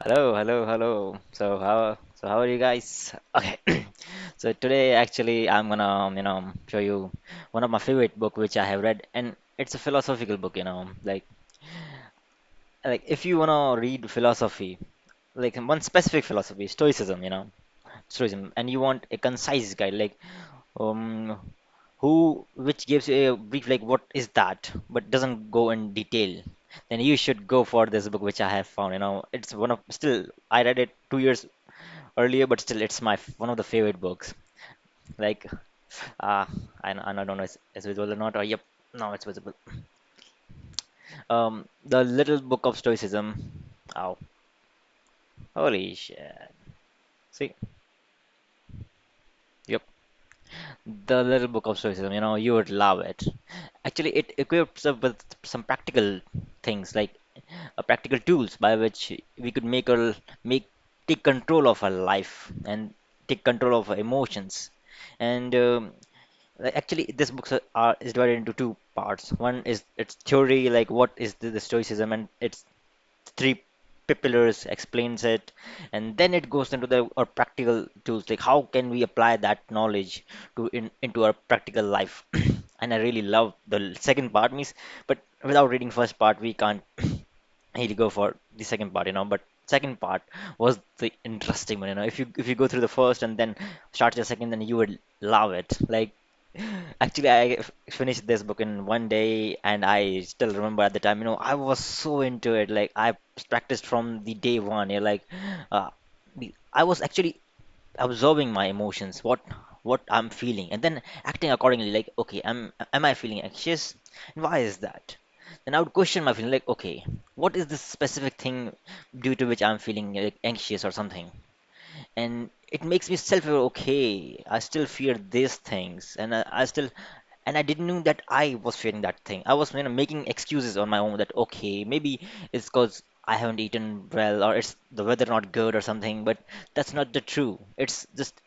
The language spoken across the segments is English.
Hello, hello, hello. So how are you guys? Okay. So today actually I'm gonna show you one of my favorite book which I have read, and it's a philosophical book, like if you wanna read philosophy, like one specific philosophy, Stoicism, and you want a concise guide, like um which gives you a brief like what is that, but doesn't go in detail, then you should go for this book which I have found. It's one of still I read it 2 years earlier, but still it's one of the favorite books. Like uh I don't know if it's visible or not, or yep, no, it's visible. The little book of Stoicism. Oh, holy shit. See, yep. The little book of Stoicism, you would love it. Actually, it equips us with some practical things, like practical tools by which we could make take control of our life and take control of our emotions. And actually, this book is divided into two parts. One is its theory, like what is the Stoicism, and its three pillars explains it, and then it goes into the our practical tools, like how can we apply that knowledge into our practical life. And I really love the second part, means, but without reading first part, we can't really go for the second part, but second part was the interesting one. If you go through the first and then start the second, then you would love it. Like, actually, finished this book in one day, and I still remember at the time, I was so into it. Like, I practiced from the day one. Uh, I was actually observing my emotions, what I'm feeling, and then acting accordingly. Like, okay, am I feeling anxious? And why is that? Then I would question my feeling, like, okay, what is this specific thing due to which I'm feeling like anxious or something? And it makes me self-aware. Okay, I still fear these things, and I didn't know that I was fearing that thing. I was, making excuses on my own that okay, maybe it's because I haven't eaten well, or it's the weather not good or something. But that's not the true. It's just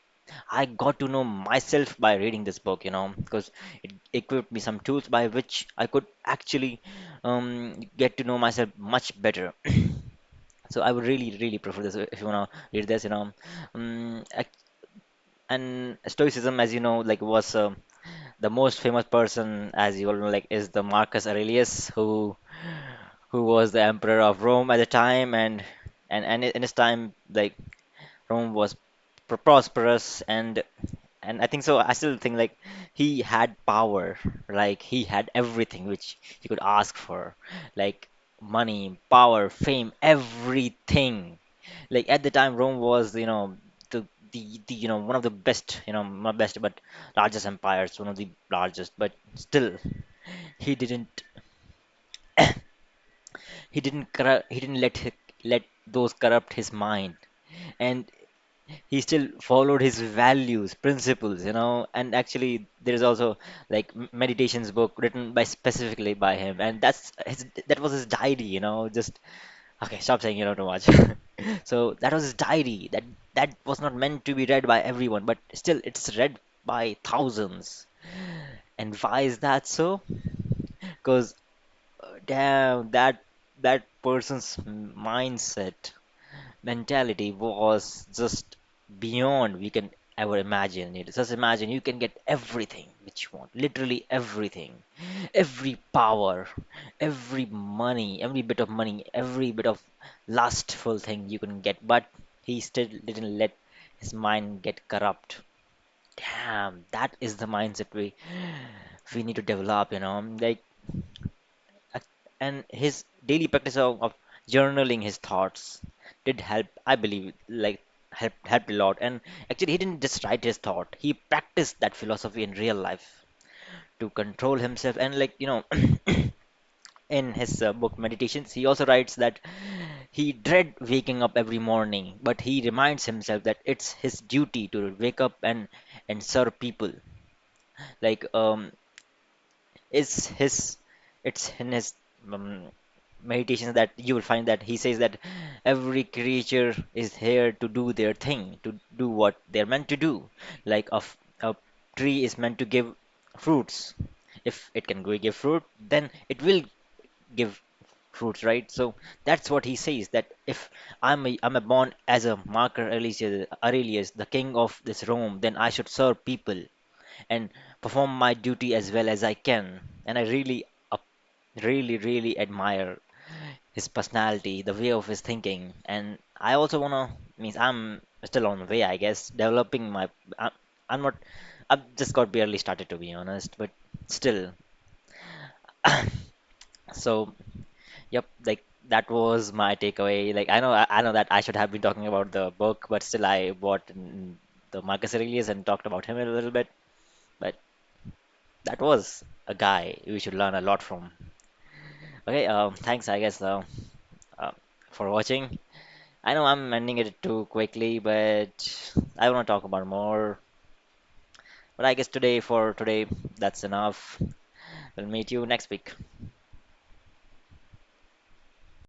I got to know myself by reading this book, because it equipped me some tools by which I could actually get to know myself much better. So I would really, really prefer this if you wanna read this, and Stoicism, as you know, like was the most famous person, as you all know, like is the Marcus Aurelius, who was the emperor of Rome at the time, and in his time, like Rome was prosperous, and I think so. I still think like he had power, like he had everything which he could ask for, like money, power, fame, everything. Like at the time, Rome was, the one of the best, not best, but largest empires, one of the largest. But still, he didn't he didn't let those corrupt his mind, and he still followed his values, principles, and actually there is also like meditations book written by specifically by him, and that was his diary, just okay, stop saying too much. So that was his diary, that was not meant to be read by everyone, but still it's read by thousands. And why is that so? Because damn, that person's mindset, mentality was just beyond we can ever imagine it. Just imagine you can get everything which you want, literally everything, every power, every money, every bit of money, every bit of lustful thing you can get, but he still didn't let his mind get corrupt. Damn, that is the mindset we need to develop, like ac- and his daily practice of journaling his thoughts did help, I believe, like helped a lot. And actually, he didn't just write his thought; he practiced that philosophy in real life to control himself. And like in his book Meditations, he also writes that he dread waking up every morning, but he reminds himself that it's his duty to wake up and serve people. Like it's his it's in his um, meditations that you will find that he says that every creature is here to do their thing, to do what they're meant to do. Like a tree is meant to give fruits. If it can go give fruit, then it will give fruits, right? So that's what he says, that if I'm a born as a Marcus Aurelius, the king of this Rome, then I should serve people and perform my duty as well as I can. And I really admire his personality, the way of his thinking, and I also wanna means I'm still on the way, I guess, developing my. I'm, I'm not. I've just got barely started to be honest, but still. So, yep, like that was my takeaway. Like I know that I should have been talking about the book, but still I bought the Marcus Aurelius and talked about him a little bit. But that was a guy we should learn a lot from. Okay, thanks, I guess, uh, for watching. I know I'm ending it too quickly, but I want to talk about more. But I guess today, for today, that's enough. We'll meet you next week.